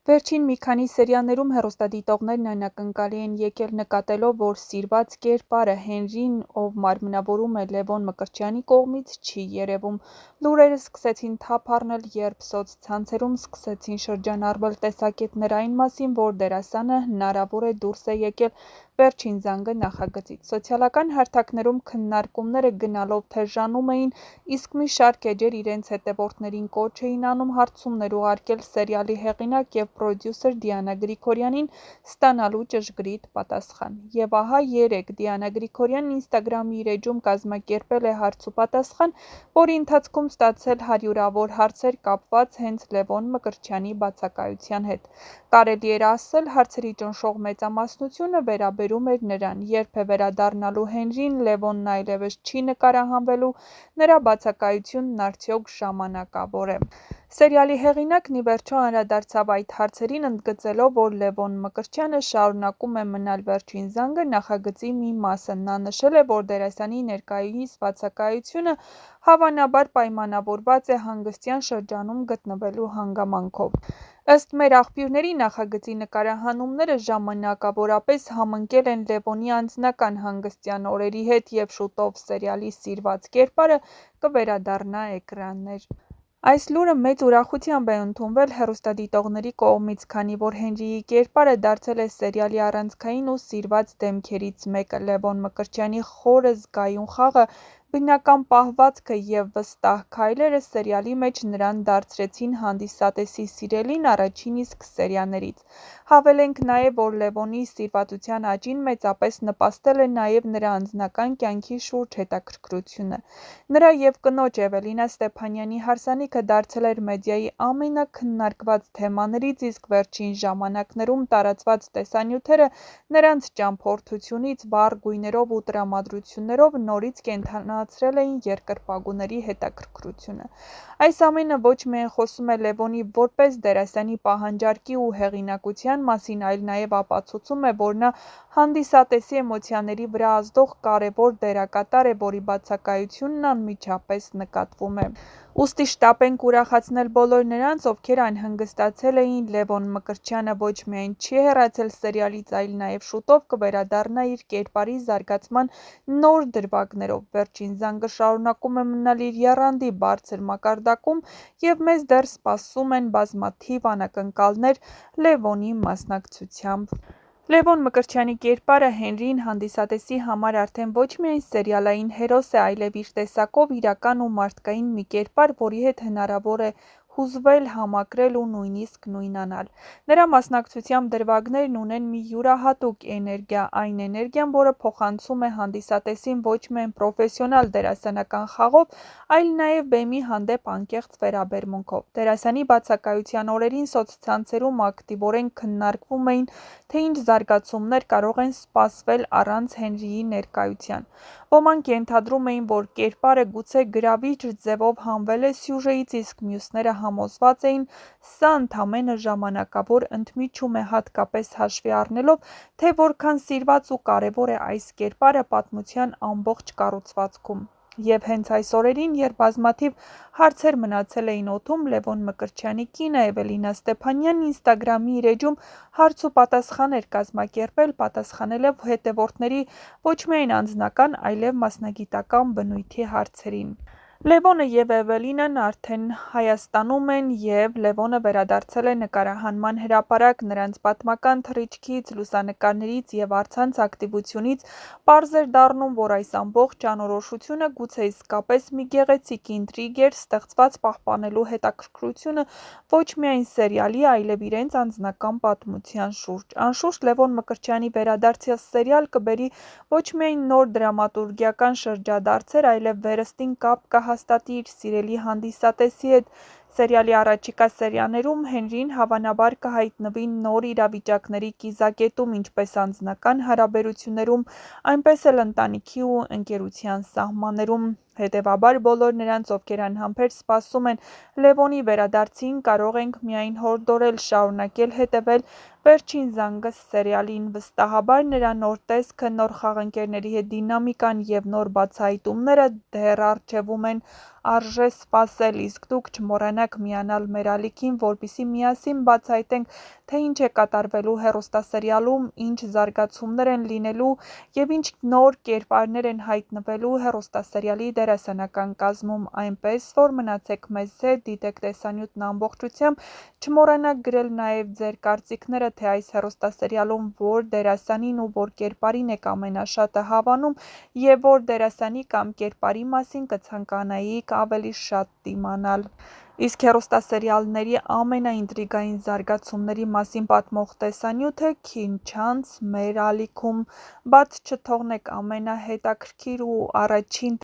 Վերջին մի քանի սերիալներում հեռուստադիտողներն այն ակնկալի են եկել նկատելով, որ սիրված կերպարը Հենրին, ով մարմնավորում է Լևոն Մկրտչյանի կողմից, չի երևում։ Լուրերը սկսեցին թափ առնել, երբ սոցցանցերում սկսեցին շրջանառվել տեսակետներ այն մասին, որ դերասանը հնարավոր է դուրս է եկել «Վերջին զանգը» նախագծից։ Սոցիալական հարթակներում քննարկումները գնալով թեժանում էին, իսկ մի շարք էջեր իրենց հետևորդներին կոչ էին անում հարցումներ ուղարկել սերիալի հեղինակ և պրոդյուսեր Դիանա Գրիգորյանին ստանալու ճշգրիտ պատասխան։ Եվ ահա երեկ Դիանա Գրիգորյանն ինստագրամի իր էջում կազմակերպել է հարցուպատասխան, որի ընթացքում ստացել հարյուրավոր հարցեր կապված հենց Լևոն Մկրտչյանի բացակայության հետ։ Կարելի էր ասել, հարցերի ճնշող մեծամասնությունը վերաբերում էր նրան, երբ է վերադառնալու Հենրին, Լևոնն այլևս չի նկարահանվելու, նրա բացակայությունն արդյոք ժամանակավոր է։ Սերիալի հեղինակն ի վերջո անդրադարձավ այդ հարցերին, ընդգծելով, որ Լևոն Մկրտչյանը շարունակում է մնալ «Վերջին զանգը» նախագծի մի մասը։ Նա նշել է, որ դերասանի ներկայիս բացակայությունը հավանաբար պայմանավորված է հանգստյան շրջանում գտնվելու հանգամանքով։ Ըստ մեր աղբյուրների, նախագծի նկարահանումները ժամանակավորապես համընկել են Լևոնի անձնական հանգստյան օրերի հետ, և շուտով սերիալի սիրված կերպարը կվերադառնա էկրաններ։ Այս լուրը մեծ ուրախությամբ է ընդունվել հեռուստադիտողների կողմից, քանի որ Հենրիի կերպարը դարձել է սերիալի առանցքային ու սիրված դեմքերից մեկը։ Լևոն Մկրտչյանի խորը զգայուն խաղը, բնական պահվածքը և վստահ քայլերը սերիալի մեջ նրան դարձրեցին հանդիսատեսի սիրելին առաջին իսկ սերիաներից։ Հավելենք նաև, որ Լևոնի սիրվածության աճին մեծապես նպաստել է նաև նրա անձնական կյանքի շուրջ հետաքրքրությունը։ Նրա և կնոջ Էվելինա Ստեփանյանի հարսանիքը դարձել էր մեդիայի ամենաքննարկված թեմաներից, իսկ վերջին ժամանակներում տարածված տեսանյութերը նրանց ճամփորդությունից, վառ գույներով ու տրամադրություններով նորից կենդանացրել էին երկրպագուների հետաքրքրությունը։ Այս ամենը ոչ միայն խոսում է Լևոնի որպես դերասանի պահանջարկի ու հեղինակության մասին, այլ նաև ապացուցում է, որ նա հանդիսատեսի էմոցիաների վրա ազդող կարևոր դերակատար է, որի բացակայությունն անմիջապես նկատվում է։ Ուստի շտապենք ուրախացնել բոլոր նրանց, ովքեր անհանգստացել էին։ Լևոն Մկրտչյանը ոչ միայն չի հեռացել սերիալից, այլ նաև շուտով կվերադառնա իր կերպարի զարգացման նոր դրվագներով։ «Վերջին զանգը» շարունակում է մնալ իր եռանդի բարձր մակարդակում, և մեզ դեռ սպասում են բազմաթիվ անակնկալներ Լևոնի մասնակցությամբ։ Լևոն Մկրտչյանի կերպարը Հենրին հանդիսատեսի համար արդեն ոչ միայն սերիալային հերոս է, այլև իր տեսակով իրական ու մարդկային մի կերպար, որի հետ հնարավոր է հուզվել, համակրել ու նույնիսկ նույնանալ։ Նրա մասնակցությամբ դրվագներն ունեն մի յուրահատուկ էներգիա, այն էներգիան, որը փոխանցում է հանդիսատեսին ոչ միայն պրոֆեսիոնալ դերասանական խաղով, այլ նաև բեմի հանդեպ անկեղծ վերաբերմունքով։ Դերասանի բացակայության օրերին սոցցանցերում ակտիվորեն քննարկվում էին, թե ինչ զարգացումներ կարող են սպասվել առանց Հենրիի ներկայության։ Ոմանք ենթադրում էին, որ կերպարը գուցե գրավիչ ձևով հանվել է սյուժեից, իսկ մյուսները համոզված էին՝ սա ընդամենը ժամանակավոր ընդմիջում է, հատկապես հաշվի առնելով, թե որքան սիրված ու կարևոր է այս կերպարը պատմության ամբողջ կառուցվածքում։ Եվ հենց այս օրերին, երբ բազմաթիվ հարցեր մնացել էին օդում, Լևոն Մկրտչյանի կինը Էվելինա Ստեփանյանն ինստագրամի իր էջում հարցուպատասխան էր կազմակերպել, պատասխանելով հետևորդների ոչ միայն անձնական, այլև մասնագիտական բնույթի հարցերին։ Լևոնը և Էվելինան արդեն Հայաստանում են, և Լևոնը վերադարձել է նկարահանման հրապարակ։ Նրանց պատմական թռիչքից, լուսանկարներից և առցանց ակտիվությունից պարզ էր դառնում, որ այս ամբողջ անորոշությունը գուցե իսկապես մի գեղեցիկ ինտրիգ էր, ստեղծված պահպանելու հետաքրքրությունը ոչ միայն սերիալի, այլև իրենց անձնական պատմության շուրջ։ Անշուշտ, Լևոն Մկրտչյանի վերադարձը սերիալ կբերի ոչ միայն նոր դրամատուրգիական շրջադարձեր, այլև վերստին կապ կհաստատի իր սիրելի հանդիսատեսի հետ։ Սերիալի առաջիկա սերիաներում Հենրին հավանաբար կհայտնվի նոր իրավիճակների կիզակետում, ինչպես անձնական հարաբերություններում, այնպես էլ ընտանիքի ու ընկերության սահմաններում։ Հետևաբար, բոլոր նրանց, ովքեր անհամբեր սպասում են Լևոնի վերադարձին, կարող ենք միայն հորդորել շարունակել հետևել «Վերջին զանգը» սերիալին։ Վստահաբար նրա նոր տեսքը, նոր խաղընկերների հետ դինամիկան և նոր բացահայտումները դեռ առջևում են, արժե սպասել, իսկ դուք չմոռանաք միանալ մեր ալիքին, որպեսզի միասին բացահայտենք, թե ինչ է կատարվելու հեռուստասերիալում, ինչ զարգացումներ են լինելու և ինչ նոր կերպարներ են հայտնվելու հեռուստասերիալի դերասանական կազմում, այնպես որ մնացեք մեզ հետ, դիտեք տեսանյութն ամբողջությամբ, չմոռանաք գրել նաև ձեր կարծիքները, թե այս հեռուստասերիալում որ դերասանին ու որ կերպարին եք ամենաշատը հավանում և որ դերասանի կամ կերպարի մասին կցանկանայիք ավելի շատ իմանալ։ Իսկ հեռուստասերիալների ամենաինտրիգային զարգացումների մասին պատմող տեսանյութը քիչ անց մեր ալիքում, բաց չթողնեք ամենահետաքրքիր ու առաջին